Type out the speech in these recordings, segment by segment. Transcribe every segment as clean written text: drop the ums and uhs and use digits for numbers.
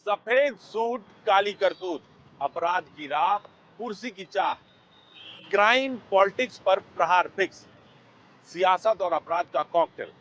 सफेद सूट काली करतूत, अपराध की राह, कुर्सी की चाह, क्राइम पॉलिटिक्स पर प्रहार फिक्स, सियासत और अपराध का कॉकटेल।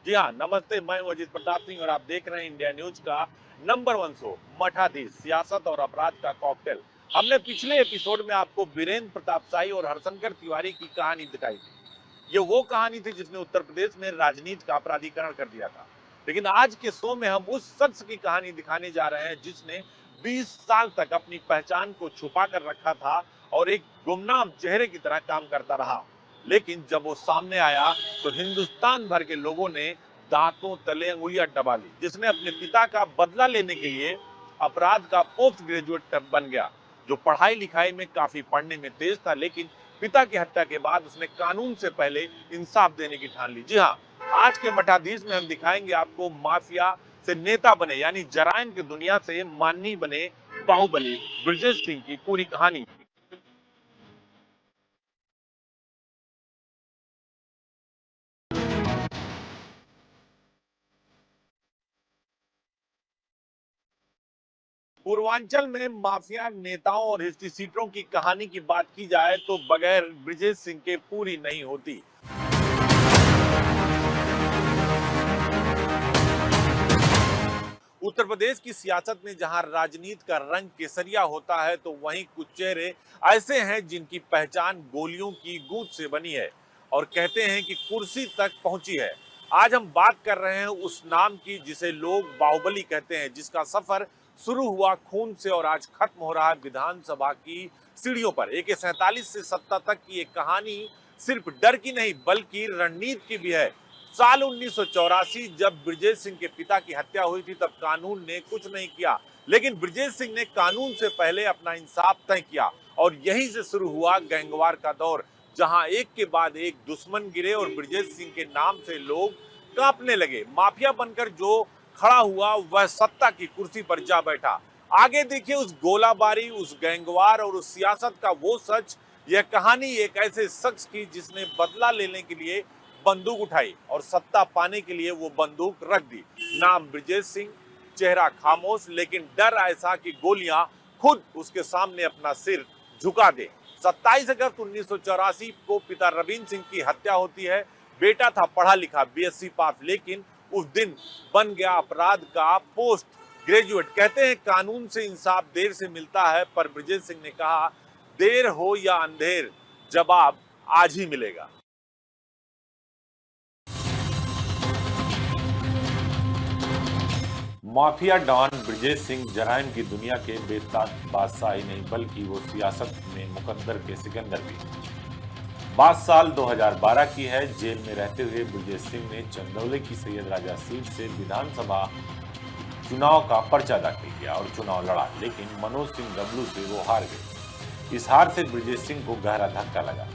जी हाँ, नमस्ते, मैं हूं अजीत प्रताप सिंह और आप देख रहे हैं इंडिया न्यूज का नंबर 1 शो मठाधीश, सियासत और अपराध का कॉकटेल। हमने पिछले एपिसोड में आपको वीरेंद्र प्रताप शाही और हरशंकर तिवारी की कहानी दिखाई थी। ये वो कहानी थी जिसने उत्तर प्रदेश में राजनीति का अपराधीकरण कर दिया था। लेकिन आज के शो में हम उस शख्स की कहानी दिखाने जा रहे हैं जिसने 20 साल तक अपनी पहचान को छुपा कर रखा था और एक गुमनाम चेहरे की तरह काम करता रहा। लेकिन जब वो सामने आया तो हिंदुस्तान भर के लोगों ने दांतों तले अंगुलियां दबा ली। जिसने अपने पिता का बदला लेने के लिए अपराध का पोस्ट ग्रेजुएट बन गया, जो पढ़ाई लिखाई में काफी पढ़ने में तेज था, लेकिन पिता की हत्या के बाद उसने कानून से पहले इंसाफ देने की ठान ली। जी हाँ, आज के मठाधीश में हम दिखाएंगे आपको माफिया से नेता बने यानी जराइम की दुनिया से माननीय बने बाहुबली ब्रजेश सिंह की पूरी कहानी। पूर्वांचल में माफिया नेताओं और हिस्ट्री सीटरों की कहानी की बात की जाए तो बगैर ब्रजेश सिंह के पूरी नहीं होती। उत्तर प्रदेश की सियासत में जहां राजनीति का रंग केसरिया होता है, तो वहीं कुछ चेहरे ऐसे हैं जिनकी पहचान गोलियों की गूंज से बनी है और कहते हैं कि कुर्सी तक पहुंची है। आज हम बात कर रहे हैं उस नाम की जिसे लोग बाहुबली कहते हैं, जिसका सफर शुरू हुआ खून से और आज खत्म हो रहा है विधानसभा की सीढ़ियों पर। AK-47 से सत्ता तक की एक कहानी सिर्फ डर की नहीं बल्कि रणनीति की भी है। साल 1984 जब ब्रजेश सिंह के पिता की हत्या हुई थी, तब कानून ने कुछ नहीं किया, लेकिन ब्रजेश सिंह ने कानून से पहले अपना इंसाफ तय किया और यहीं से शुरू हुआ गैंगवार का दौर, जहां एक के बाद एक दुश्मन गिरे और ब्रजेश सिंह के नाम से लोग कांपने लगे। माफिया बनकर जो खड़ा हुआ वह सत्ता की कुर्सी पर जा बैठा। आगे देखिए उस गोलाबारी, उस गैंगवार और उस सियासत का वो सच। यह कहानी एक ऐसे शख्स की जिसने बदला लेने के लिए बंदूक उठाई और सत्ता पाने के लिए वो बंदूक रख दी। नाम ब्रजेश सिंह, चेहरा खामोश, लेकिन डर ऐसा कि गोलियां खुद उसके सामने अपना सिर झुका दे। 27 अगस्त 1984 को पिता रविंद्र सिंह की हत्या होती है। बेटा था पढ़ा लिखा BSc पास, लेकिन उस दिन बन गया अपराध का पोस्ट ग्रेजुएट। कहते हैं कानून से इंसाफ देर से मिलता है, पर ब्रजेश सिंह ने कहा देर हो या अंधेर, जवाब आज ही मिलेगा। माफिया डॉन ब्रजेश सिंह जराइम की दुनिया के बेताज बादशाह ही नहीं बल्कि वो सियासत में मुकद्दर के सिकंदर भी। बात साल 2012 की है। जेल में रहते हुए ब्रजेश सिंह ने चंदौली की सैयद राजा सीट से विधानसभा चुनाव का पर्चा दाखिल किया और चुनाव लड़ा, लेकिन मनोज सिंह डब्लू से वो हार गए। इस हार से ब्रजेश सिंह को गहरा धक्का लगा।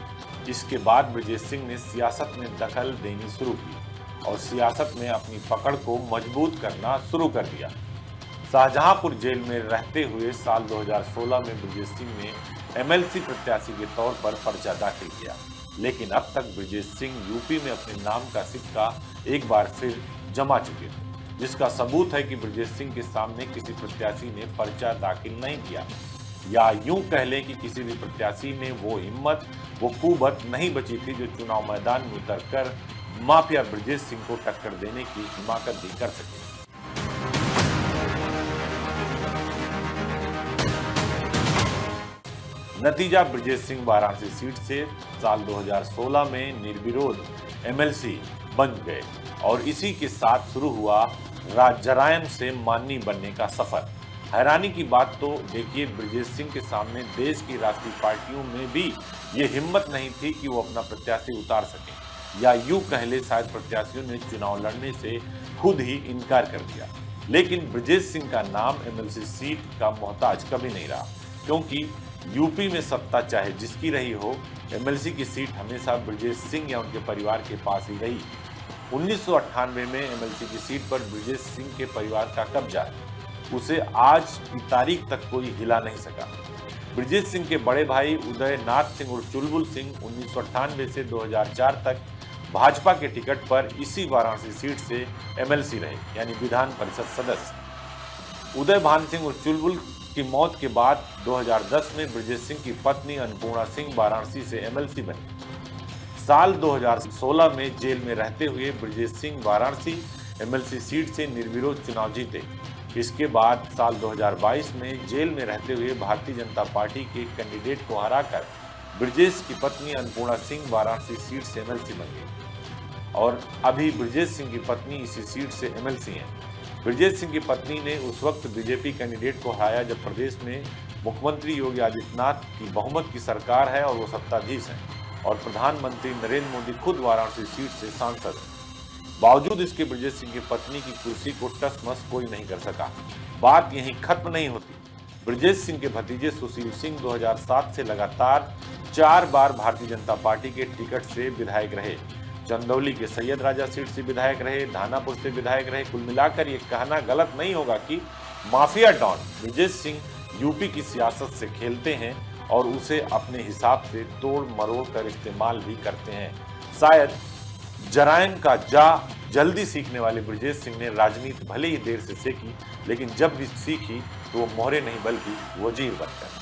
इसके बाद ब्रजेश सिंह ने सियासत में दखल देनी शुरू की और सियासत में अपनी पकड़ को मजबूत करना शुरू कर दिया। शाहजहांपुर जेल में रहते हुए साल 2016 में ब्रजेश सिंह ने MLC प्रत्याशी के तौर पर पर्चा दाखिल किया, लेकिन अब तक ब्रजेश सिंह यूपी में अपने नाम का सिक्का एक बार फिर जमा चुके थे, जिसका सबूत है कि ब्रजेश सिंह के सामने किसी प्रत्याशी ने पर्चा दाखिल नहीं किया, या यूं कह लें कि किसी भी प्रत्याशी में वो हिम्मत, वो कुवत नहीं बची थी जो चुनाव मैदान में उतरकर माफिया ब्रजेश सिंह को टक्कर देने की हिमाकत भी कर सके। नतीजा ब्रजेश सिंह वाराणसी सीट से साल 2016 में निर्विरोध MLC बन गए और इसी के साथ शुरू हुआ जराइम से माननीय बनने का सफर। हैरानी की बात तो देखिए, ब्रजेश सिंह के सामने देश की राष्ट्रीय पार्टियों में भी ये हिम्मत नहीं थी कि वो अपना प्रत्याशी उतार सके, या यूं कह ले शायद प्रत्याशियों ने चुनाव लड़ने से खुद ही इनकार कर दिया। लेकिन ब्रजेश सिंह का नाम MLC सीट का मोहताज कभी नहीं रहा, क्योंकि यूपी में सत्ता चाहे जिसकी रही हो, MLC की सीट हमेशा ब्रजेश सिंह या उनके परिवार के पास ही रही। 1998 में MLC की सीट पर ब्रजेश सिंह के परिवार का कब्जा है, उसे आज की तारीख तक कोई हिला नहीं सका। ब्रजेश सिंह के बड़े भाई उदय नाथ सिंह और चुलबुल सिंह 1998 से 2004 तक भाजपा के टिकट पर इसी वाराणसी सीट से MLC रहे, यानी विधान परिषद सदस्य। उदय भान सिंह उर्फ चुलबुल की मौत के बाद 2010 में ब्रजेश सिंह की पत्नी अन्नपूर्णा सिंह वाराणसी से एमएलसी बनी। साल 2016 में जेल में रहते हुए ब्रजेश सिंह वाराणसी एमएलसी सीट से निर्विरोध चुनाव जीते। इसके बाद साल 2022 में जेल में रहते हुए भारतीय जनता पार्टी के कैंडिडेट को हराकर ब्रजेश की पत्नी अन्नपूर्णा सिंह वाराणसी सीट से एमएलसी बन गई और अभी ब्रजेश सिंह की पत्नी इसी सीट से एमएलसी हैं। ब्रजेश सिंह की पत्नी ने उस वक्त बीजेपी कैंडिडेट को हराया जब प्रदेश में मुख्यमंत्री योगी आदित्यनाथ की बहुमत की सरकार है और वो सत्ताधीश हैं और प्रधानमंत्री नरेंद्र मोदी खुद वाराणसी सीट से सांसद हैं। बावजूद इसके ब्रजेश सिंह की पत्नी की कुर्सी को टस मस कोई नहीं कर सका। बात यहीं खत्म नहीं होती। ब्रजेश सिंह के भतीजे सुशील सिंह 2007 से लगातार 4 बार भारतीय जनता पार्टी के टिकट से विधायक रहे। चंदौली के सैयद राजा सीट से विधायक रहे, धानापुर से विधायक रहे। कुल मिलाकर ये कहना गलत नहीं होगा कि mafia don Brajesh Singh UP की सियासत से खेलते हैं और उसे अपने हिसाब से तोड़ मरोड़ कर इस्तेमाल भी करते हैं। शायद जरायम का जल्दी सीखने वाले ब्रजेश सिंह ने राजनीति भले ही देर से सीखी, लेकिन जब भी सीखी तो वो मोहरे नहीं बल्कि वजीर बनकर।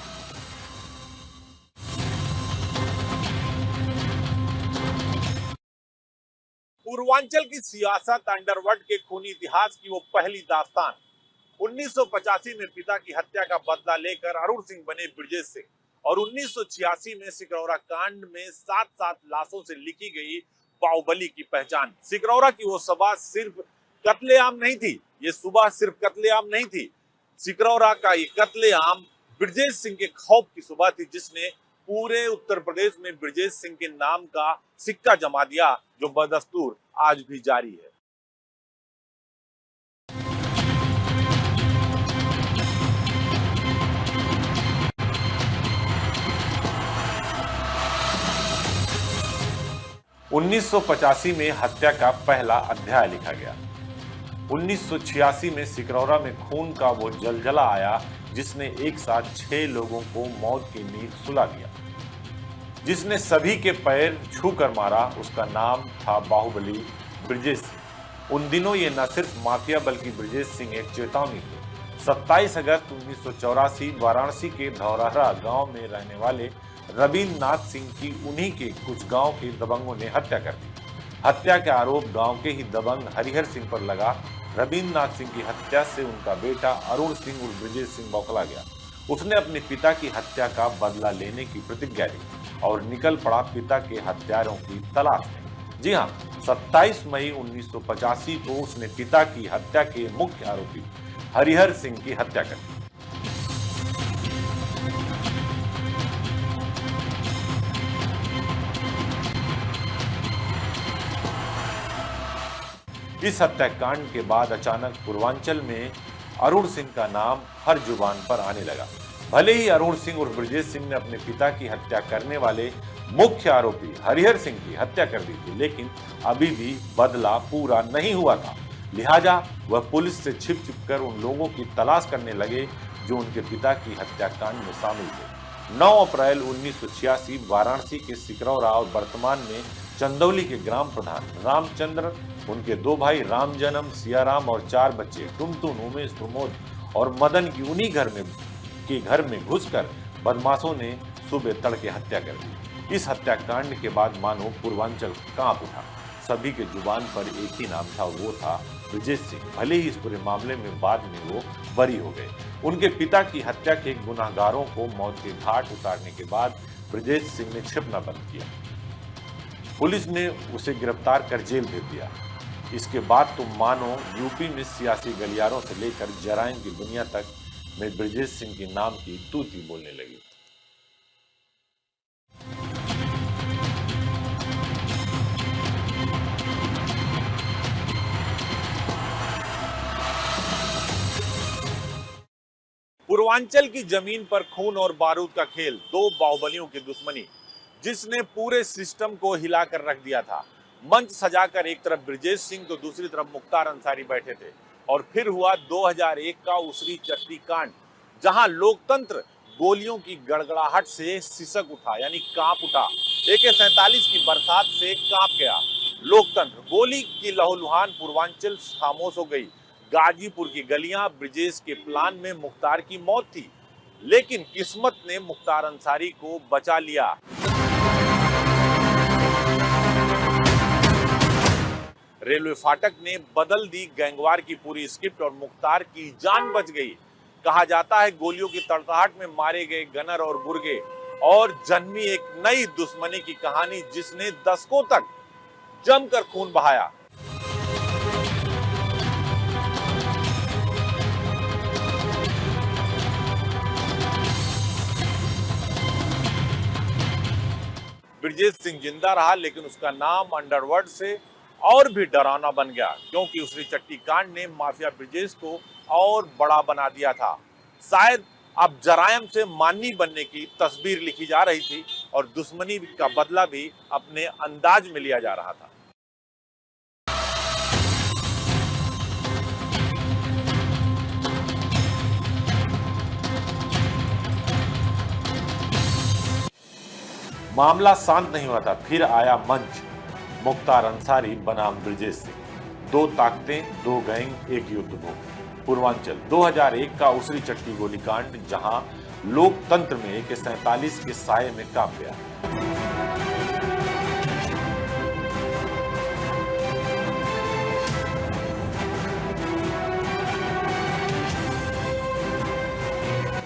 पूर्वांचल की सियासत अंडरवर्ल्ड के खूनी इतिहास की वो पहली दास्तान। 1985 में पिता की हत्या का बदला लेकर अरुण सिंह बने ब्रजेश सिंह और 1986 में सिकरौरा कांड में 7 लाशों से लिखी गई बाहुबली की पहचान। सिकरौरा की वो सभा सिर्फ कत्लेआम नहीं थी, ये सुबह सिर्फ कत्लेआम नहीं थी। सिकरौरा का ये कत्लेआम ब्रजेश सिंह के खौफ की सुबह थी, जिसने पूरे उत्तर प्रदेश में ब्रजेश सिंह के नाम का सिक्का जमा दिया, जो बदस्तूर आज भी जारी है। उन्नीस में हत्या का पहला अध्याय लिखा गया। 1986 में सिकरौरा में खून का वो जलजला आया जिसने एक साथ 6 लोगों को मौत की नींद सुला दिया। जिसने सभी के पैर छू कर मारा, उसका नाम था बाहुबली ब्रजेश सिंह। उन दिनों ये न सिर्फ माफिया बल्कि ब्रजेश सिंह एक चेतावनी थी। 27 अगस्त 1984 वाराणसी के धौरहरा गांव में रहने वाले रविंद्र नाथ सिंह की उन्हीं के कुछ गांव के दबंगों ने हत्या कर दी। हत्या का आरोप गांव के ही दबंग हरिहर सिंह पर लगा। रविंद्र नाथ सिंह की हत्या से उनका बेटा अरुण सिंह उर्फ ब्रजेश सिंह बौखला गया। उसने अपने पिता की हत्या का बदला लेने की प्रतिज्ञा ली और निकल पड़ा पिता के हत्यारों की तलाश में। जी हाँ, 27 मई 1985 को उसने पिता की हत्या के मुख्य आरोपी हरिहर सिंह की हत्या कर दी। इस हत्याकांड के बाद अचानक पूर्वांचल में अरुण सिंह का नाम हर जुबान पर आने लगा। भले ही अरुण सिंह और ब्रजेश सिंह ने अपने पिता की हत्या करने वाले मुख्य आरोपी हरिहर सिंह की हत्या कर दी थी, लेकिन अभी भी बदला पूरा नहीं हुआ था। लिहाजा वह पुलिस से छिप कर उन लोगों की तलाश करने लगे जो उनके पिता की हत्याकांड में शामिल थे। 9 अप्रैल 1986 वाराणसी के सिकरौरा और वर्तमान में चंदौली के ग्राम प्रधान रामचंद्र, उनके 2 भाई रामजन्म, सियाराम और 4 बच्चे टुनटुन, उमेश, प्रमोद और मदन की उन्हीं घर में घुसकर बदमाशों ने सुबह तड़के हत्या कर दी। इस हत्याकांड के बाद मानो पूर्वांचल कांप उठा। सभी के जुबान पर एक ही नाम था, वो था ब्रजेश सिंह। भले ही इस पूरे मामले में बाद में वो बरी हो गए। उनके पिता की हत्या के गुनाहगारों को मौत के घाट उतारने के बाद ब्रजेश सिंह ने छिपना बंद किया। पुलिस ने उसे गिरफ्तार कर जेल भेज दिया। इसके बाद तो मानो यूपी में सियासी गलियारों से लेकर जराइम की दुनिया तक में ब्रजेश सिंह के नाम की तूती बोलने लगी। पूर्वांचल की जमीन पर खून और बारूद का खेल, 2 बाहुबलियों की दुश्मनी जिसने पूरे सिस्टम को हिलाकर रख दिया था। मंच सजाकर एक तरफ ब्रजेश सिंह तो दूसरी तरफ मुख्तार अंसारी बैठे थे। और फिर हुआ 2001 का उसरी चट्टी कांड, जहां लोकतंत्र गोलियों की गड़गड़ाहट से सिसक उठा, यानी कांप उठा। AK-47 की बरसात से कांप गया लोकतंत्र। गोली की लहूलुहान, पूर्वांचल खामोश हो गई। गाजीपुर की गलियां ब्रिजेश के प्लान में मुख्तार की मौत थी, लेकिन किस्मत ने मुख्तार अंसारी को बचा लिया। रेलवे फाटक ने बदल दी गैंगवार की पूरी स्क्रिप्ट और मुख्तार की जान बच गई। कहा जाता है गोलियों की तड़तड़ाहट में मारे गए गनर और गुर्गे और जन्मी एक नई दुश्मनी की कहानी जिसने दशकों तक जमकर खून बहाया। ब्रिजेश सिंह जिंदा रहा, लेकिन उसका नाम अंडरवर्ल्ड से और भी डरावना बन गया, क्योंकि उसरी चट्टी कांड ने माफिया ब्रिजेश को और बड़ा बना दिया था। शायद अब जरायम से माननी बनने की तस्वीर लिखी जा रही थी और दुश्मनी का बदला भी अपने अंदाज में लिया जा रहा था। मामला शांत नहीं हुआ था, फिर आया मंच। मुख्तार अंसारी बनाम ब्रिजेश सिंह, दो ताकतें, दो गैंग, एक युद्ध भूमि। पूर्वांचल 2001 का उसरी चट्टी गोलीकांड, जहां लोकतंत्र में AK-47 के साये में कांप गया।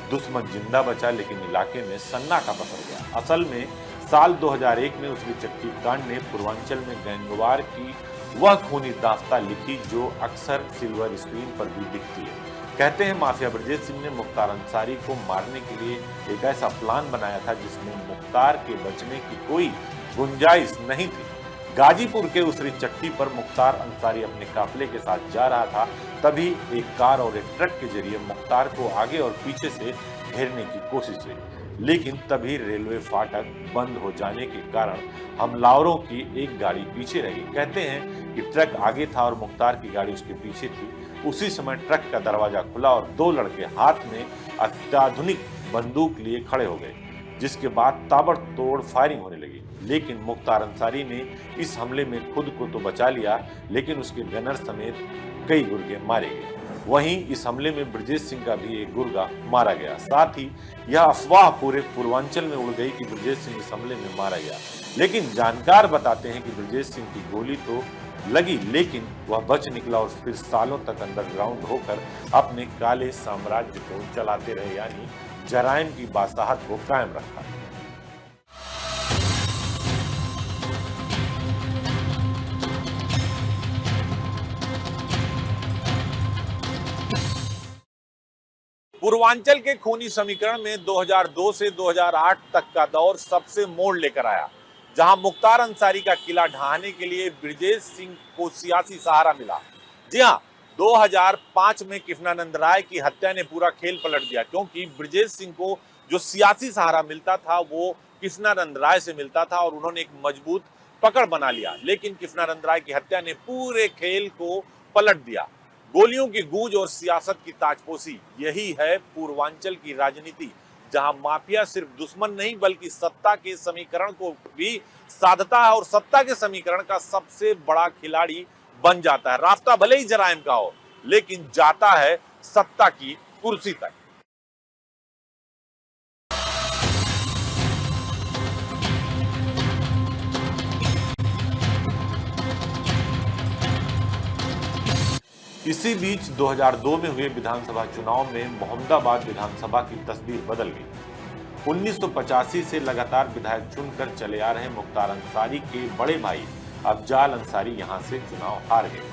दुश्मन जिंदा बचा, लेकिन इलाके में सन्नाटा पसर गया। असल में साल 2001 में उसरी चट्टी कांड ने पूर्वांचल में गैंगवार की वह खूनी दास्तां लिखी जो अक्सर सिल्वर स्क्रीन पर भी दिखती है। कहते हैं माफिया ब्रिजेश सिंह ने मुख्तार अंसारी को मारने के लिए एक ऐसा प्लान बनाया था जिसमें मुख्तार के बचने की कोई गुंजाइश नहीं थी। गाजीपुर के उसरी चट्टी पर मुख्तार अंसारी अपने काफिले के साथ जा रहा था, तभी एक कार और एक ट्रक के जरिए मुख्तार को आगे और पीछे से घेरने की कोशिश हुई, लेकिन तभी रेलवे फाटक बंद हो जाने के कारण हमलावरों की एक गाड़ी पीछे रही। कहते हैं कि ट्रक आगे था और मुख्तार की गाड़ी उसके पीछे थी। उसी समय ट्रक का दरवाजा खुला और दो लड़के हाथ में अत्याधुनिक बंदूक लिए खड़े हो गए, जिसके बाद ताबड़तोड़ फायरिंग होने लगी। लेकिन मुख्तार अंसारी ने इस हमले में खुद को तो बचा लिया, लेकिन उसके गनर समेत कई गुर्गे मारे गए। वहीं इस हमले में ब्रिजेश सिंह का भी एक गुर्गा मारा गया। साथ ही यह अफवाह पूरे पूर्वांचल में उड़ गई कि ब्रिजेश सिंह इस हमले में मारा गया, लेकिन जानकार बताते हैं कि ब्रिजेश सिंह की गोली तो लगी, लेकिन वह बच निकला और फिर सालों तक अंडरग्राउंड होकर अपने काले साम्राज्य को चलाते रहे, यानी जराइम की बासाहत को कायम रखा। पूर्वांचल के खूनी समीकरण में 2002 से 2008 तक का दौर सबसे मोड़ लेकर आया, जहां मुख्तार अंसारी का किला ढहाने के लिए ब्रिजेश सिंह को सियासी सहारा मिला। जी हां, 2005 में कृष्णानंद राय की हत्या ने पूरा खेल पलट दिया, क्योंकि ब्रिजेश सिंह को जो सियासी सहारा मिलता था वो कृष्णानंद राय से मिलता था और उन्होंने एक मजबूत पकड़ बना लिया। लेकिन कृष्णानंद राय की हत्या ने पूरे खेल को पलट दिया। गोलियों की गूंज और सियासत की ताजपोशी, यही है पूर्वांचल की राजनीति, जहां माफिया सिर्फ दुश्मन नहीं बल्कि सत्ता के समीकरण को भी साधता है और सत्ता के समीकरण का सबसे बड़ा खिलाड़ी बन जाता है। रास्ता भले ही जराइम का हो, लेकिन जाता है सत्ता की कुर्सी तक। इसी बीच 2002 में हुए विधानसभा चुनाव में मोहम्मदाबाद विधानसभा की तस्वीर बदल गई। 1985 से लगातार विधायक चुनकर चले आ रहे मुख्तार अंसारी के बड़े भाई अफजाल अंसारी यहां से चुनाव हार गए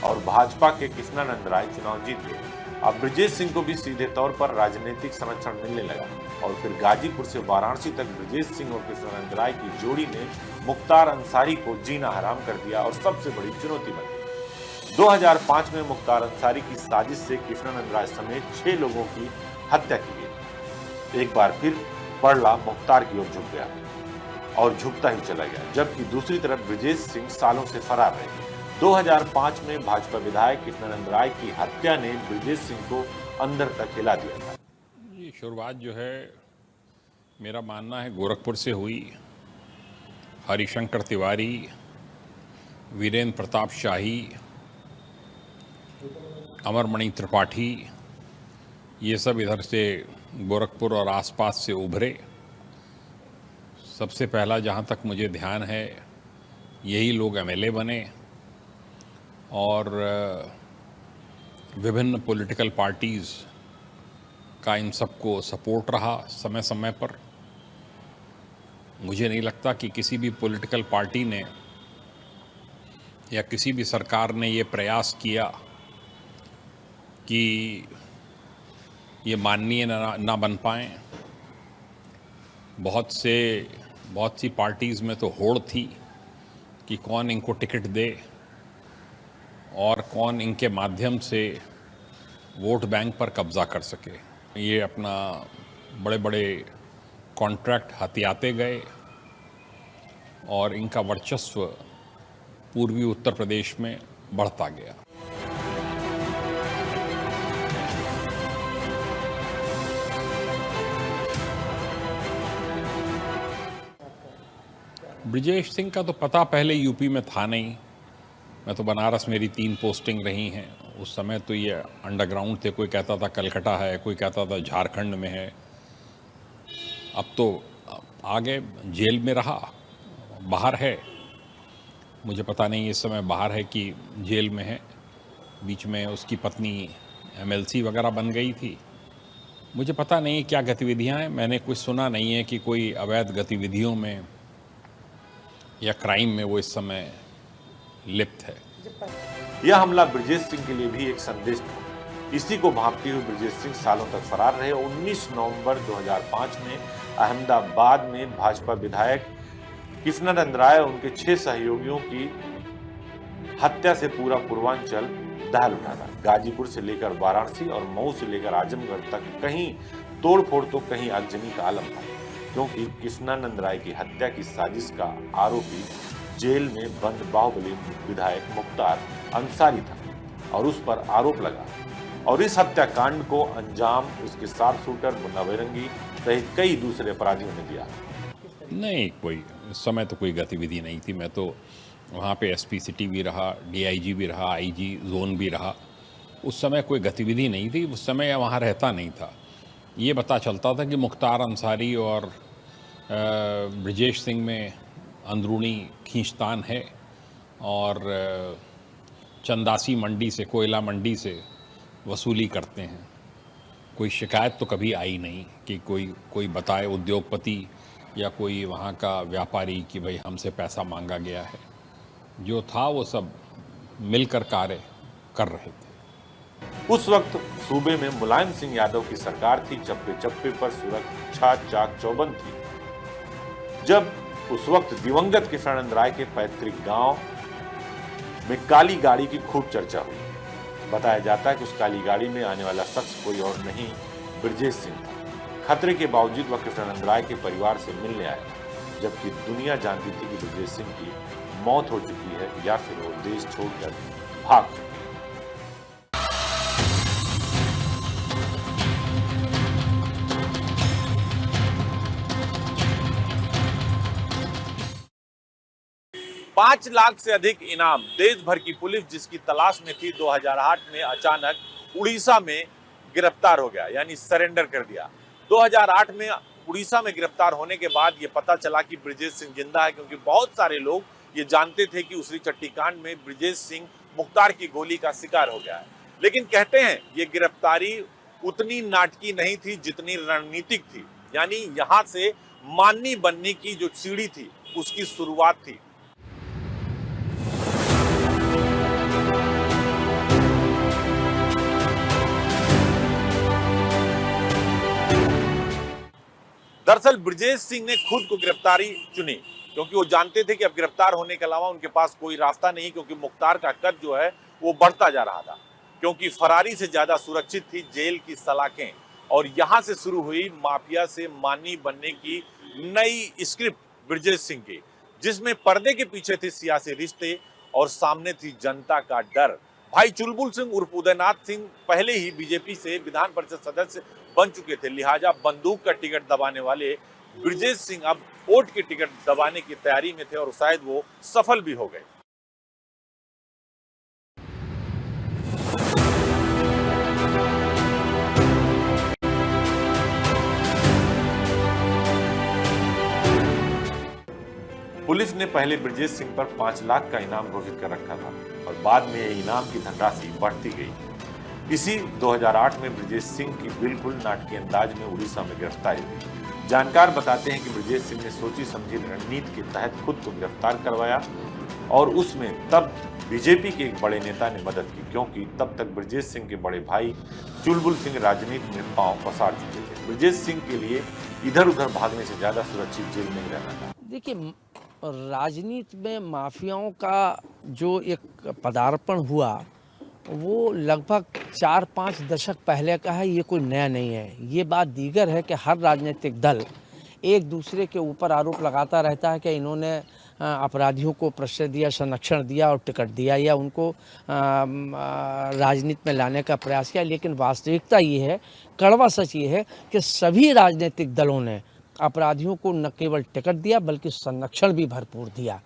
और भाजपा के कृष्णानंद राय चुनाव जीत गए। अब ब्रिजेश सिंह को भी सीधे तौर पर राजनीतिक संरक्षण मिलने लगा और फिर गाजीपुर से वाराणसी तक ब्रिजेश सिंह और कृष्णानंद राय की जोड़ी ने मुख्तार अंसारी को जीना हराम कर दिया और सबसे बड़ी चुनौती बन गई। 2005 में मुख्तार अंसारी की साजिश से कृष्णानंद राय समेत 6 लोगों की हत्या की गई। एक बार फिर पड़ला मुख्तार की ओर झुक गया और झुकता ही चला गया, जबकि दूसरी तरफ ब्रिजेश सिंह सालों से फरार रहे। 2005 में भाजपा विधायक कृष्णानंद राय की हत्या ने ब्रिजेश सिंह को अंदर तक हिला दिया था। ये शुरुआत जो है मेरा मानना है गोरखपुर से हुई। हरिशंकर तिवारी, वीरेंद्र प्रताप शाही अमरमणि त्रिपाठी, ये सब इधर से गोरखपुर और आसपास से उभरे। सबसे पहला जहाँ तक मुझे ध्यान है, यही लोग एमएलए बने और विभिन्न पॉलिटिकल पार्टीज़ का इन सबको सपोर्ट रहा समय समय पर। मुझे नहीं लगता कि किसी भी पॉलिटिकल पार्टी ने या किसी भी सरकार ने ये प्रयास किया कि ये माननीय ना बन पाएँ। बहुत सी पार्टीज़ में तो होड़ थी कि कौन इनको टिकट दे और कौन इनके माध्यम से वोट बैंक पर कब्ज़ा कर सके। ये अपना बड़े बड़े कॉन्ट्रैक्ट हथियाते गए और इनका वर्चस्व पूर्वी उत्तर प्रदेश में बढ़ता गया। ब्रिजेश सिंह का तो पता पहले यूपी में था नहीं। मैं तो बनारस, मेरी 3 पोस्टिंग रही हैं। उस समय तो ये अंडरग्राउंड थे। कोई कहता था कलकत्ता है, कोई कहता था झारखंड में है। अब तो आगे जेल में रहा, बाहर है। मुझे पता नहीं इस समय बाहर है कि जेल में है। बीच में उसकी पत्नी एमएलसी वगैरह बन गई थी। मुझे पता नहीं क्या गतिविधियां हैं। मैंने कुछ सुना नहीं है कि कोई अवैध गतिविधियों में या क्राइम में वो इस समय लिप्त है। यह हमला ब्रिजेश सिंह के लिए भी एक संदेश था। इसी को भांपते हुए ब्रिजेश सिंह सालों तक फरार रहे। 19 नवंबर 2005 में अहमदाबाद में भाजपा विधायक कृष्णानंद राय और उनके 6 सहयोगियों की हत्या से पूरा पूर्वांचल दहल उठा था। गाजीपुर से लेकर वाराणसी और मऊ से लेकर आजमगढ़ तक कहीं तोड़फोड़ तो कहीं आगजनी का आलम था, क्योंकि कृष्णानंद राय की हत्या की साजिश का आरोपी जेल में बंद बाहुबली विधायक मुख्तार अंसारी था और उस पर आरोप लगा। और इस हत्याकांड को अंजाम उसके साथ शूटर मुन्ना बैरंगी सहित कई दूसरे अपराधियों ने दिया। नहीं, कोई उस समय तो कोई गतिविधि नहीं थी। मैं तो वहाँ पे एसपी सिटी भी रहा, डीआईजी भी रहा, आईजी जोन भी रहा। उस समय कोई गतिविधि नहीं थी। उस समय वहाँ रहता नहीं था। ये पता चलता था कि मुख्तार अंसारी और ब्रिजेश सिंह में अंदरूनी खींचतान है और चंदासी मंडी से, कोयला मंडी से वसूली करते हैं। कोई शिकायत तो कभी आई नहीं कि कोई बताए उद्योगपति या कोई वहाँ का व्यापारी कि भाई हमसे पैसा मांगा गया है। जो था वो सब मिलकर कार्य कर रहे थे। उस वक्त सूबे में मुलायम सिंह यादव की सरकार थी। चप्पे चप्पे पर सुरक्षा चाक चौबंद थी। जब उस वक्त दिवंगत कृष्णानंद राय के पैतृक गांव में काली गाड़ी की खूब चर्चा हुई। बताया जाता है कि उस काली गाड़ी में आने वाला शख्स कोई और नहीं, ब्रिजेश सिंह था। खतरे के बावजूद वह कृष्णानंद राय के परिवार से मिलने आया, जबकि दुनिया जानती थी कि ब्रिजेश सिंह की मौत हो चुकी है या फिर वो देश छोड़कर भाग चुके हैं। $5 लाख से अधिक इनाम, देश भर की पुलिस जिसकी तलाश में थी, 2008 में अचानक उड़ीसा में गिरफ्तार हो गया, यानी सरेंडर कर दिया। 2008 में उड़ीसा में गिरफ्तार होने के बाद ये पता चला कि ब्रिजेश सिंह जिंदा है, क्योंकि बहुत सारे लोग ये जानते थे कि उसरी चट्टी कांड में ब्रिजेश सिंह मुख्तार की गोली का शिकार हो गया है। लेकिन कहते हैं ये गिरफ्तारी उतनी नाटकी नहीं थी जितनी रणनीतिक थी, यानी यहां से माननी बनने की जो सीढ़ी थी उसकी शुरुआत थी। दरअसल ब्रिजेश सिंह ने खुद को गिरफ्तारी चुनी, क्योंकि वो जानते थे कि अब गिरफ्तार होने के अलावा उनके पास कोई रास्ता नहीं, क्योंकि मुख्तार का कद जो है वो बढ़ता जा रहा था, क्योंकि फरारी से ज्यादा सुरक्षित थी जेल की सलाखें। और यहां से शुरू हुई माफिया से मानी बनने की नई स्क्रिप्ट ब्रिजेश सिंह की, जिसमें पर्दे के पीछे थे सियासी रिश्ते और सामने थी जनता का डर। भाई चुलबुल सिंह उर्फ उदयनाथ सिंह पहले ही बीजेपी से विधान परिषद सदस्य बन चुके थे, लिहाजा बंदूक का टिकट दबाने वाले ब्रिजेश सिंह अब वोट के टिकट दबाने की तैयारी में थे और शायद वो सफल भी हो गए। पुलिस ने पहले ब्रजेश सिंह पर 5 लाख का इनाम घोषित कर रखा था और बाद में यह इनाम की धनराशि बढ़ती गई। इसी 2008 में ब्रजेश सिंह की बिल्कुल नाटकीय अंदाज में उड़ीसा में गिरफ्तारी हुई। जानकार बताते हैं कि ब्रजेश सिंह ने सोची समझी रणनीति के तहत खुद को गिरफ्तार करवाया और उसमें तब बीजेपी के एक बड़े नेता ने मदद की, क्योंकि तब तक ब्रजेश सिंह के बड़े भाई चुलबुल सिंह राजनीति में पांव पसार चुके थे। ब्रजेश सिंह के लिए इधर उधर भागने से ज्यादा सुरक्षित जेल नहीं रहना था। देखिए, राजनीति में माफियाओं का जो एक पदार्पण हुआ वो लगभग 4-5 दशक पहले का है, ये कोई नया नहीं है। ये बात दीगर है कि हर राजनीतिक दल एक दूसरे के ऊपर आरोप लगाता रहता है कि इन्होंने अपराधियों को प्रश्रय दिया, संरक्षण दिया और टिकट दिया या उनको राजनीति में लाने का प्रयास किया। लेकिन वास्तविकता ये है, कड़वा सच ये है कि सभी राजनीतिक दलों ने अपराधियों को न केवल टिकट दिया बल्कि संरक्षण भी भरपूर दिया।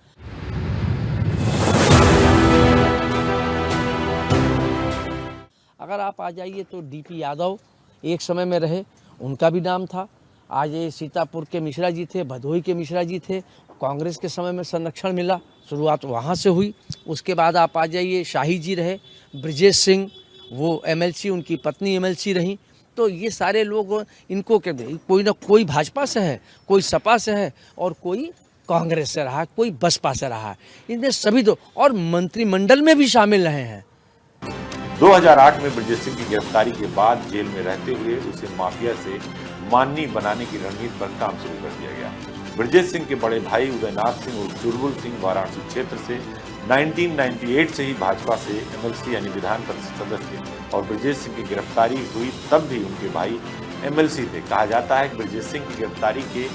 अगर आप आ जाइए तो डीपी यादव एक समय में रहे, उनका भी नाम था। आज ये सीतापुर के मिश्रा जी थे, भदोही के मिश्रा जी थे, कांग्रेस के समय में संरक्षण मिला, शुरुआत वहाँ से हुई। उसके बाद आप आ जाइए, शाही जी रहे, ब्रजेश सिंह वो एमएलसी, उनकी पत्नी एमएलसी रहीं। तो ये सारे लोग इनको कोई ना कोई भाजपा से है, कोई सपा से है और कोई कांग्रेस से रहा, कोई बसपा से रहा। इनमें सभी दो और मंत्रिमंडल में भी शामिल रहे हैं। 2008 में ब्रजेश सिंह की गिरफ्तारी के बाद जेल में रहते हुए उसे माफिया से माननी बनाने की रणनीति पर काम शुरू कर दिया गया। ब्रजेश सिंह के बड़े भाई उदयनाथ सिंह और चुलबुल सिंह वाराणसी क्षेत्र से 1998 से ही भाजपा से एमएलसी यानी विधान परिषद सदस्य थे और ब्रजेश सिंह की गिरफ्तारी हुई तब भी उनके भाई एमएलसी थे। कहा जाता है कि ब्रजेश सिंह की गिरफ्तारी के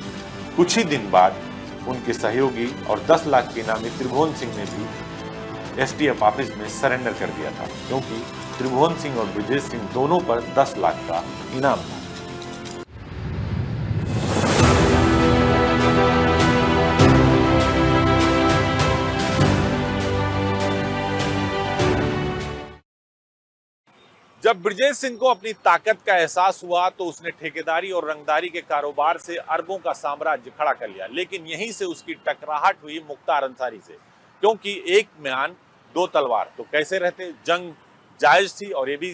कुछ ही दिन बाद उनके सहयोगी और 10 लाख के इनामी त्रिभुवन सिंह ने भी एसटीएफ ऑफिस में सरेंडर कर दिया था, क्योंकि त्रिभुवन सिंह और ब्रजेश सिंह दोनों पर 10 लाख का इनाम था। जब ब्रजेश सिंह को अपनी ताकत का एहसास हुआ तो उसने ठेकेदारी और रंगदारी के कारोबार से अरबों का साम्राज्य खड़ा कर लिया। लेकिन यहीं से उसकी टकराहट हुई मुख्तार अंसारी से, क्योंकि एक म्यान दो तलवार। तो कैसे रहते, जंग जायज थी और ये भी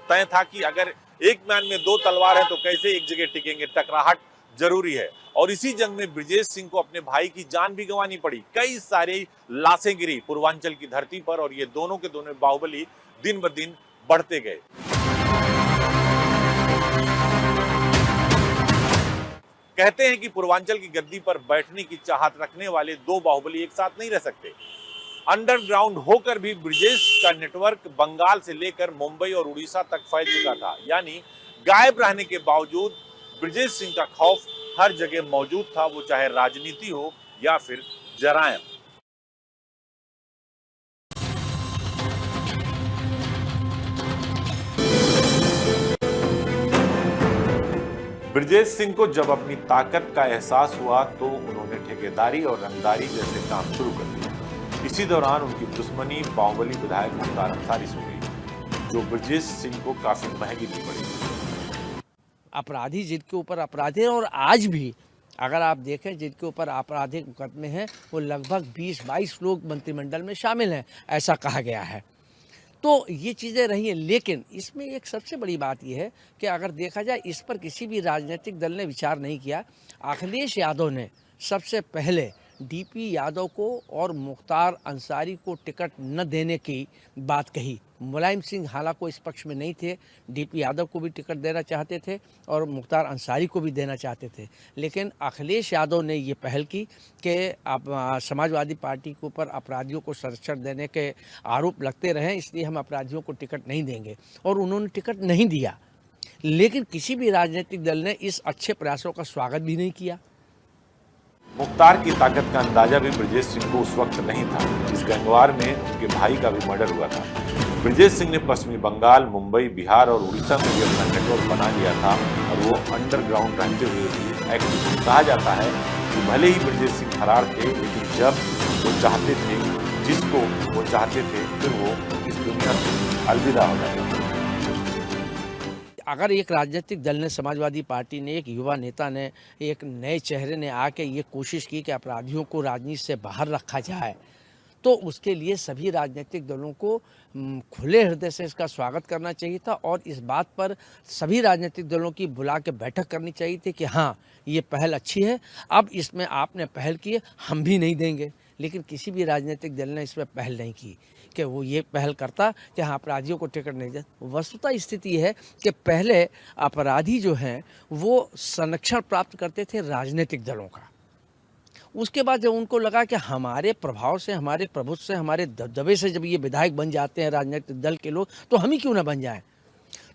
तय था कि अगर एक म्यान में दो तलवार है तो कैसे एक जगह टिकेंगे, टकराहट जरूरी है। और इसी जंग में ब्रजेश सिंह को अपने भाई की जान भी गंवानी पड़ी। कई सारी लाशें गिरी पूर्वांचल की धरती पर और ये दोनों के दोनों बाहुबली दिन ब दिन बढ़ते गए। कहते हैं कि पूर्वांचल की गद्दी पर बैठने की चाहत रखने वाले दो बाहुबली एक साथ नहीं रह सकते। अंडरग्राउंड होकर भी ब्रजेश का नेटवर्क बंगाल से लेकर मुंबई और उड़ीसा तक फैल चुका था। यानी गायब रहने के बावजूद ब्रजेश सिंह का खौफ हर जगह मौजूद था, वो चाहे राजनीति हो या फिर जरायम। ब्रजेश सिंह को जब अपनी ताकत का एहसास हुआ तो उन्होंने ठेकेदारी और रंगदारी जैसे काम शुरू कर दिए। इसी दौरान उनकी दुश्मनी बाहुबली विधायक मुख्तार अंसारी से हुई, जो ब्रजेश सिंह को काफी महंगी भी पड़ी। अपराधी जिनके ऊपर अपराधी हैं और आज भी अगर आप देखें जिनके ऊपर आपराधिक मुकदमे हैं वो लगभग 20-22 लोग मंत्रिमंडल में शामिल हैं, ऐसा कहा गया है। तो ये चीज़ें रही हैं, लेकिन इसमें एक सबसे बड़ी बात यह है कि अगर देखा जाए इस पर किसी भी राजनीतिक दल ने विचार नहीं किया। अखिलेश यादव ने सबसे पहले डीपी यादव को और मुख्तार अंसारी को टिकट न देने की बात कही। मुलायम सिंह हालांकि इस पक्ष में नहीं थे, डीपी यादव को भी टिकट देना चाहते थे और मुख्तार अंसारी को भी देना चाहते थे। लेकिन अखिलेश यादव ने ये पहल की कि समाजवादी पार्टी के ऊपर अपराधियों को संरक्षण देने के आरोप लगते रहे, इसलिए हम अपराधियों को टिकट नहीं देंगे, और उन्होंने टिकट नहीं दिया। लेकिन किसी भी राजनीतिक दल ने इस अच्छे प्रयासों का स्वागत भी नहीं किया। मुख्तार की ताकत का अंदाजा भी ब्रजेश सिंह को उस वक्त नहीं था। इस गंगवार में उनके भाई का भी मर्डर हुआ था। ब्रजेश सिंह ने पश्चिमी बंगाल, मुंबई, बिहार और उड़ीसा में भी अपना नेटवर्क बना लिया था और वो अंडरग्राउंड रहते हुए भी एक्टिव। कहा जाता है कि भले ही ब्रजेश सिंह फरार थे, लेकिन जब वो चाहते थे, जिसको वो चाहते थे, फिर वो इस दुनिया से अलविदा हो जाते थे। अगर एक राजनीतिक दल ने, समाजवादी पार्टी ने, एक युवा नेता ने, एक नए चेहरे ने आके ये कोशिश की कि अपराधियों को राजनीति से बाहर रखा जाए, तो उसके लिए सभी राजनीतिक दलों को खुले हृदय से इसका स्वागत करना चाहिए था और इस बात पर सभी राजनीतिक दलों की बुला के बैठक करनी चाहिए थी कि हाँ, ये पहल अच्छी है, अब इसमें आपने पहल की है, हम भी नहीं देंगे। लेकिन किसी भी राजनीतिक दल ने इसमें पहल नहीं की कि वो ये पहल करता कि हाँ, अपराधियों को टिकट नहीं दे। वस्तुतः स्थिति ये है कि पहले अपराधी जो हैं वो संरक्षण प्राप्त करते थे राजनीतिक दलों का। उसके बाद जब उनको लगा कि हमारे प्रभाव से, हमारे प्रभुत्व से, हमारे दबदबे से जब ये विधायक बन जाते हैं राजनीतिक दल के लोग, तो हम ही क्यों ना बन जाएं।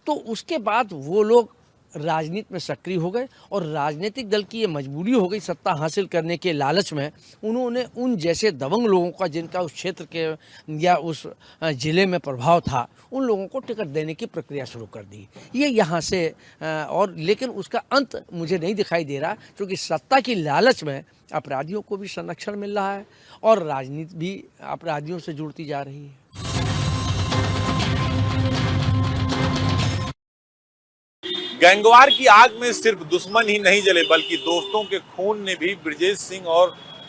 तो उसके बाद वो लोग राजनीति में सक्रिय हो गए और राजनीतिक दल की ये मजबूरी हो गई सत्ता हासिल करने के लालच में, उन्होंने उन जैसे दबंग लोगों का, जिनका उस क्षेत्र के या उस ज़िले में प्रभाव था, उन लोगों को टिकट देने की प्रक्रिया शुरू कर दी। ये यहाँ से और लेकिन उसका अंत मुझे नहीं दिखाई दे रहा, क्योंकि सत्ता की लालच में अपराधियों को भी संरक्षण मिल रहा है और राजनीति भी अपराधियों से जुड़ती जा रही है। गैंगवार की आग में सिर्फ दुश्मन ही नहीं जले, बल्कि दोस्तों के खून ने भी ब्रजेश सिंह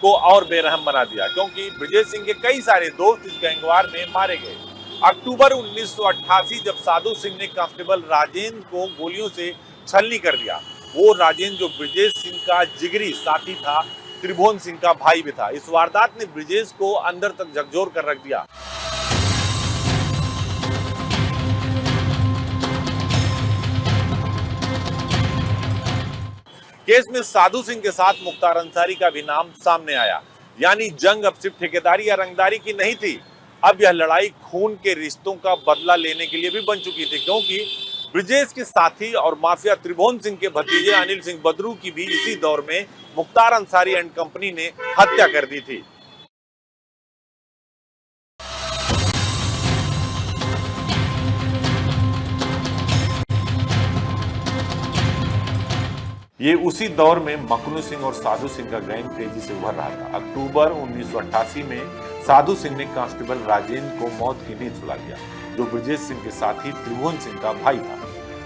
को और बेरहम बना दिया, क्योंकि ब्रजेश सिंह के कई सारे दोस्त इस गैंगवार में मारे गए। अक्टूबर 1988 जब साधु सिंह ने कांस्टेबल राजेंद्र को गोलियों से छलनी कर दिया, वो राजेंद्र जो ब्रजेश सिंह का जिगरी साथी था, त्रिभुवन सिंह का भाई भी था। इस वारदात ने ब्रजेश को अंदर तक झकझोर कर रख दिया। केस में साधु सिंह के साथ मुख्तार अंसारी का भी नाम सामने आया। यानी जंग अब सिर्फ ठेकेदारी या रंगदारी की नहीं थी, अब यह लड़ाई खून के रिश्तों का बदला लेने के लिए भी बन चुकी थी, क्योंकि ब्रजेश के साथी और माफिया त्रिभुवन सिंह के भतीजे अनिल सिंह बद्रू की भी इसी दौर में मुख्तार अंसारी एंड कंपनी ने हत्या कर दी थी। ये उसी दौर में मकनू सिंह और साधु सिंह का गैंग तेजी से उभर रहा था। अक्टूबर 1988 में साधु सिंह ने कांस्टेबल राजेंद्र को मौत की नींद सुला दिया, जो ब्रजेश सिंह के साथी त्रिभुवन सिंह का भाई था।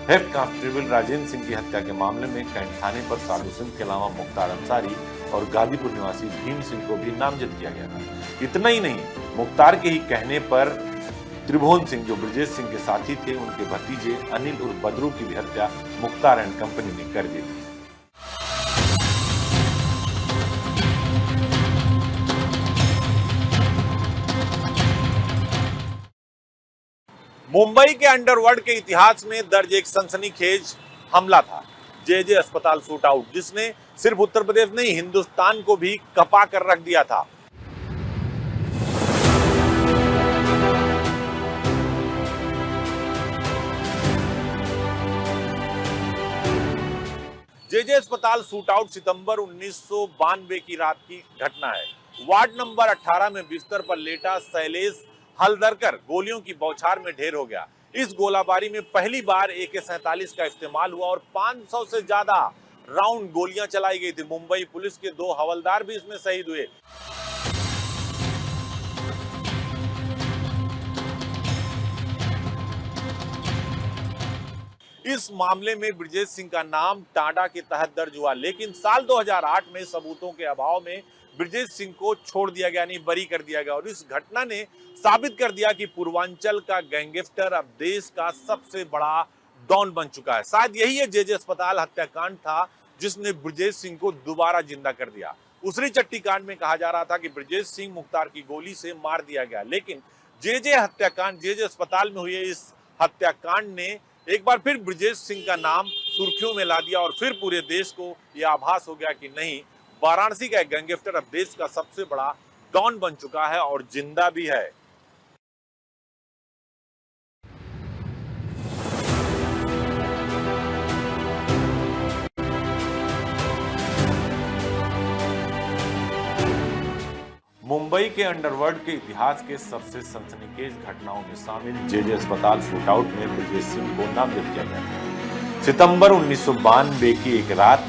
हेड कांस्टेबल राजेंद्र सिंह की हत्या के मामले में कैंट थाने पर साधु सिंह के अलावा मुख्तार अंसारी और गाजीपुर निवासी भीम सिंह को भी नामजद किया गया था। इतना ही नहीं, मुख्तार के ही कहने पर त्रिभुवन सिंह जो ब्रजेश सिंह के साथी थे, उनके भतीजे अनिल उर्फ बद्रू की भी हत्या मुख्तार एंड कंपनी ने कर दी थी। मुंबई के अंडरवर्ल्ड के इतिहास में दर्ज एक सनसनीखेज हमला था जेजे अस्पताल शूट आउट, जिसने सिर्फ उत्तर प्रदेश नहीं, हिंदुस्तान को भी कपा कर रख दिया था। जेजे अस्पताल शूट आउट सितंबर 1992 की रात की घटना है। वार्ड नंबर 18 में बिस्तर पर लेटा शैलेश हलदरकर गोलियों की बौछार में ढेर हो गया। इस गोलाबारी में पहली बार AK-47 का इस्तेमाल हुआ और 500 से ज्यादा राउंड गोलियां चलाई गई थी। मुंबई पुलिस के 2 हवलदार भी इसमें शहीद हुए। इस मामले में ब्रजेश सिंह का नाम टाडा के तहत दर्ज हुआ, लेकिन साल 2008 में सबूतों के अभाव में ब्रजेश सिंह को छोड़ दिया गया, नहीं बरी कर दिया गया। और इस घटना ने साबित कर दिया कि पूर्वांचल का गैंगस्टर अब देश का सबसे बड़ा डॉन बन चुका है। शायद यही है जेजे अस्पताल हत्याकांड था जिसने ब्रजेश सिंह को दोबारा जिंदा कर दिया। उसरी चट्टी कांड में कहा जा रहा था कि ब्रजेश सिंह मुख्तार की गोली से मार दिया गया, लेकिन जेजे हत्याकांड, जेजे अस्पताल में हुए इस हत्याकांड ने एक बार फिर ब्रजेश सिंह का नाम सुर्खियों में ला दिया और फिर पूरे देश को यह आभास हो गया कि नहीं, वाराणसी का एक गैंगस्टर अब देश का सबसे बड़ा डॉन बन चुका है और जिंदा भी है। मुंबई के अंडरवर्ल्ड के इतिहास के सबसे सनसनीखेज घटनाओं में शामिल जेजे अस्पताल शूटआउट में ब्रजेश सिंह को नामजद किया गया। सितंबर 1992 की एक रात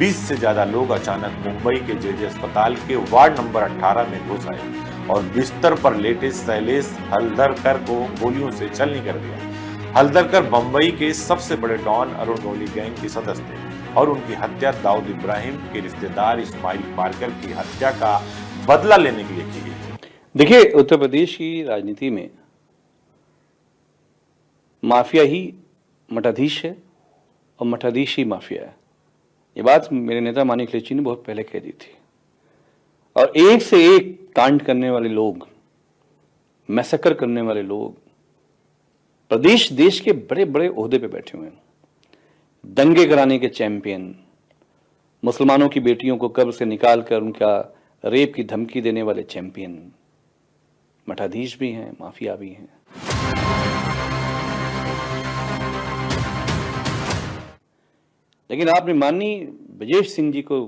20 से ज्यादा लोग अचानक मुंबई के जेजे अस्पताल के वार्ड नंबर 18 में घुस आए और बिस्तर पर लेटे शैलेश हलदरकर को गोलियों से छलनी कर दिया। हल्दरकर बंबई के सबसे बड़े डॉन अरुण गौली गैंग के सदस्य थे और उनकी हत्या दाऊद इब्राहिम के रिश्तेदार इस्माइल पारकर की हत्या का बदला लेने के लिए की गई। देखिए, उत्तर प्रदेश की राजनीति में माफिया ही मठाधीश है और मठाधीश ही माफिया है। ये बात मेरे नेता मानिक अखिलेश ने बहुत पहले कह दी थी। और एक से एक कांड करने वाले लोग, मैसेकर करने वाले लोग प्रदेश देश के बड़े बड़े ओहदे पे बैठे हुए हैं। दंगे कराने के चैंपियन, मुसलमानों की बेटियों को कब्र से निकालकर उनका रेप की धमकी देने वाले चैंपियन मठाधीश भी हैं, माफिया भी हैं। लेकिन आपने माननीय ब्रजेश सिंह जी को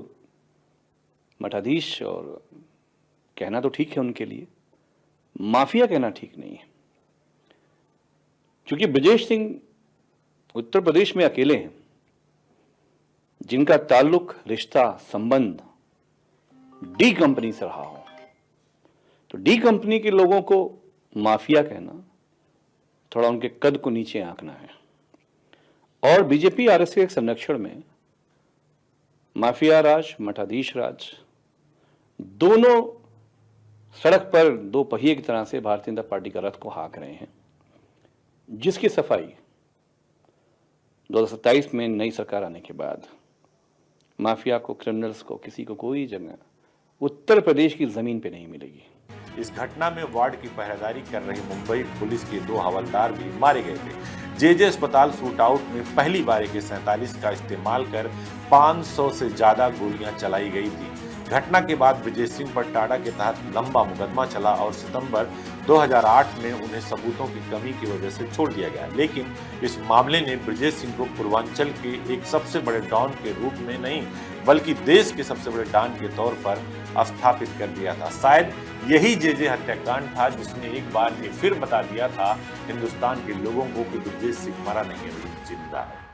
मठाधीश और कहना तो ठीक है उनके लिए, माफिया कहना ठीक नहीं है। क्योंकि ब्रजेश सिंह उत्तर प्रदेश में अकेले हैं जिनका ताल्लुक, रिश्ता, संबंध डी कंपनी से रहा हो। तो डी कंपनी के लोगों को माफिया कहना थोड़ा उनके कद को नीचे आंकना है। और बीजेपी आरएस के संरक्षण में माफिया राज, मठाधीश राज दोनों सड़क पर दो पहिए की तरह से भारतीय जनता पार्टी का रथ को हाँक रहे हैं, जिसकी सफाई 2027 में नई सरकार आने के बाद माफिया को, क्रिमिनल्स को, किसी को कोई जगह उत्तर प्रदेश की जमीन पे नहीं मिलेगी। इस घटना में वार्ड की पहरेदारी कर रही मुंबई पुलिस के 2 हवलदार भी मारे गए थे। जेजे अस्पताल शूट आउट में पहली बार AK-47 का इस्तेमाल कर 500 से ज्यादा गोलियां चलाई गई थी। घटना के बाद ब्रजेश सिंह पर टाडा के तहत लंबा मुकदमा चला और सितंबर 2008 में उन्हें सबूतों की कमी की वजह से छोड़ दिया गया। लेकिन इस मामले ने ब्रजेश सिंह को पूर्वांचल के एक सबसे बड़े डॉन के रूप में नहीं बल्कि देश के सबसे बड़े डॉन के तौर पर स्थापित कर दिया था। शायद यही जेजे हत्याकांड था जिसने एक बार ये फिर बता दिया था हिंदुस्तान के लोगों को कि ब्रजेश सिंह मरा नहीं है, जिंदा है।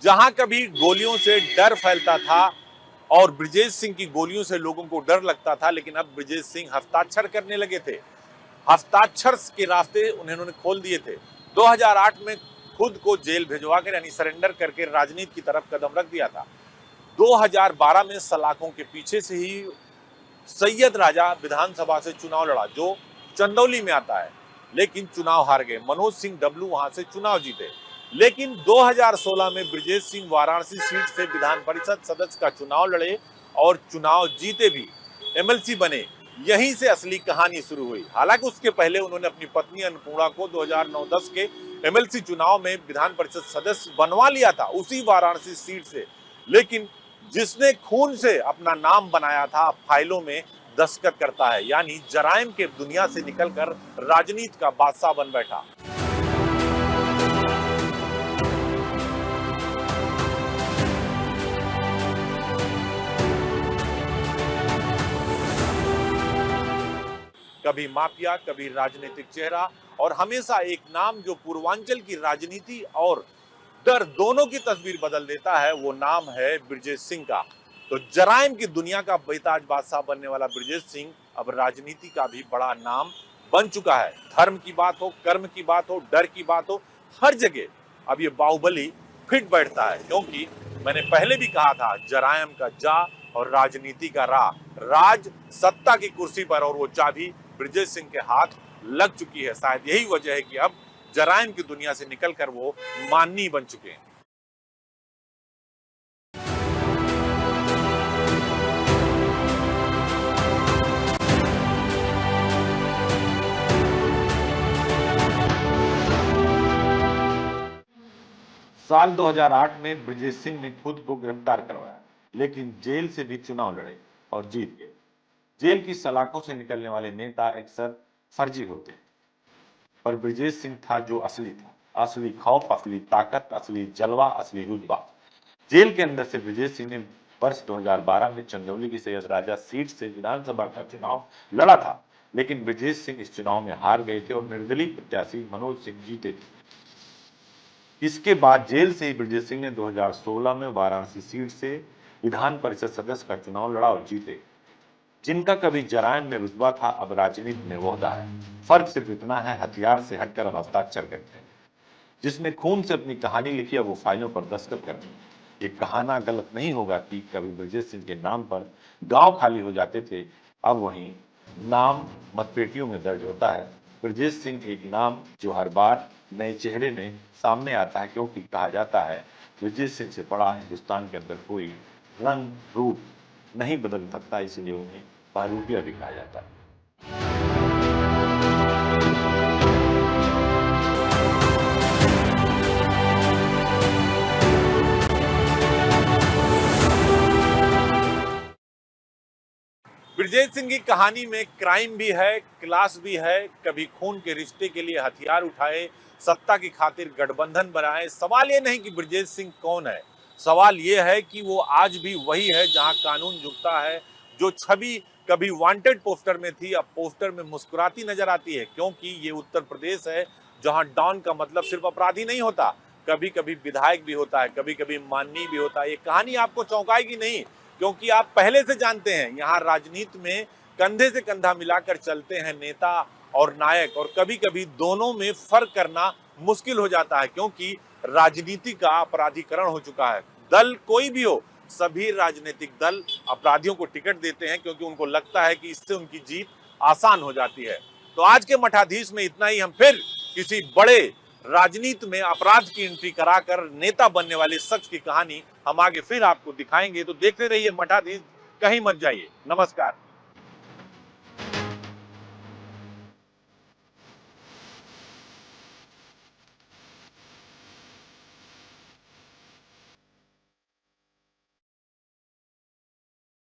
जहां कभी गोलियों से डर फैलता था और ब्रजेश सिंह की गोलियों से लोगों को डर लगता था, लेकिन अब ब्रजेश सिंह हस्ताक्षर करने लगे थे। हस्ताक्षर के रास्ते उन्होंने खोल दिए थे। 2008 में खुद को जेल भिजवाकर यानी सरेंडर करके राजनीति की तरफ कदम रख दिया था। 2012 में सलाखों के पीछे से ही सैयद राजा विधानसभा से चुनाव लड़ा, जो चंदौली में आता है, लेकिन चुनाव हार गए। मनोज सिंह डब्लू वहां से चुनाव जीते। लेकिन 2016 में ब्रजेश सिंह वाराणसी सीट से विधान परिषद सदस्य का चुनाव लड़े और चुनाव जीते भी, MLC बने। यहीं से असली कहानी शुरू हुई। हालांकि उसके पहले उन्होंने अपनी पत्नी अन्नपूर्णा को 2009-10 के MLC चुनाव में विधान परिषद सदस्य बनवा लिया था, उसी वाराणसी सीट से। लेकिन जिसने खून से अपना नाम बनाया था, फाइलों में दस्तखत करता है, यानी जराइम के दुनिया से निकलकर राजनीति का बादशाह बन बैठा। कभी माफिया, कभी राजनीतिक चेहरा और हमेशा एक नाम जो पूर्वांचल की राजनीति और डर दोनों की तस्वीर बदल देता है, वो नाम है ब्रजेश सिंह का। तो जराइम की दुनिया का बेताज बादशाह बनने वाला ब्रजेश सिंह अब राजनीति का भी बड़ा नाम बन चुका है। धर्म की बात हो, कर्म की बात हो, डर की बात हो, हर जगह अब ये बाहुबली फिट बैठता है। क्योंकि मैंने पहले भी कहा था, जराइम का जा और राजनीति का रा, राज सत्ता की कुर्सी पर और वो चाबी ब्रजेश सिंह के हाथ लग चुकी है। शायद यही वजह है कि अब जराइम की दुनिया से निकलकर वो माननीय बन चुके हैं। साल 2008 में ब्रजेश सिंह ने खुद को गिरफ्तार करवाया, लेकिन जेल से भी चुनाव लड़े और जीत गए। जेल की सलाखों से निकलने वाले नेता अक्सर फर्जी होते हैं, पर ब्रजेश सिंह था जो असली था। असली खौफ, असली ताकत, असली जलवा, असली रुतबा। जेल के अंदर से ब्रजेश सिंह ने वर्ष 2012 में चंदौली की सैयद राजा सीट से विधानसभा का चुनाव लड़ा था, लेकिन ब्रजेश सिंह इस चुनाव में हार गए थे और निर्दलीय प्रत्याशी मनोज सिंह जीते थे। इसके बाद जेल से ही ब्रजेश सिंह ने 2016 में वाराणसी सीट से विधान परिषद सदस्य का चुनाव लड़ा और जीते। जिनका कभी जरायम में रुतबा था, अब राजनीति में ओहदा है। फर्क सिर्फ इतना है, हथियार से हटकर अब हस्ताक्षर करते हैं। जिसने खून से अपनी कहानी लिखी है वो फाइलों पर दस्तखत करते हैं। ये कहना गलत नहीं होगा कि कभी ब्रजेश सिंह के नाम पर गांव खाली हो जाते थे, अब वहीं नाम मतपेटियों में दर्ज होता है। ब्रजेश सिंह एक नाम जो हर बार नए चेहरे में सामने आता है, क्योंकि कहा जाता है ब्रजेश सिंह से बड़ा हिंदुस्तान के अंदर कोई रंग रूप नहीं बदल सकता, इसलिए उन्हें बहरूपिया भी कहा जाता है। ब्रजेश सिंह की कहानी में क्राइम भी है, क्लास भी है। कभी खून के रिश्ते के लिए हथियार उठाए, सत्ता की खातिर गठबंधन बनाए। सवाल ये नहीं कि ब्रजेश सिंह कौन है, सवाल ये है कि वो आज भी वही है जहां कानून झुकता है। जो छवि कभी वांटेड पोस्टर में थी, अब पोस्टर में मुस्कुराती नजर आती है, क्योंकि ये उत्तर प्रदेश है जहां डॉन का मतलब सिर्फ अपराधी नहीं होता, कभी कभी विधायक भी होता है, कभी कभी माननीय भी होता है। ये कहानी आपको चौंकाएगी नहीं, क्योंकि आप पहले से जानते हैं यहाँ राजनीति में कंधे से कंधा मिलाकर चलते हैं नेता और नायक, और कभी कभी दोनों में फर्क करना मुश्किल हो जाता है, क्योंकि राजनीति का अपराधीकरण हो चुका है। दल कोई भी हो, सभी राजनीतिक दल अपराधियों को टिकट देते हैं, क्योंकि उनको लगता है कि इससे उनकी जीत आसान हो जाती है। तो आज के मठाधीश में इतना ही। हम फिर किसी बड़े राजनीति में अपराध की एंट्री कराकर नेता बनने वाले शख्स की कहानी हम आगे फिर आपको दिखाएंगे। तो देखते रहिए मठाधीश, कहीं मत जाइए। नमस्कार।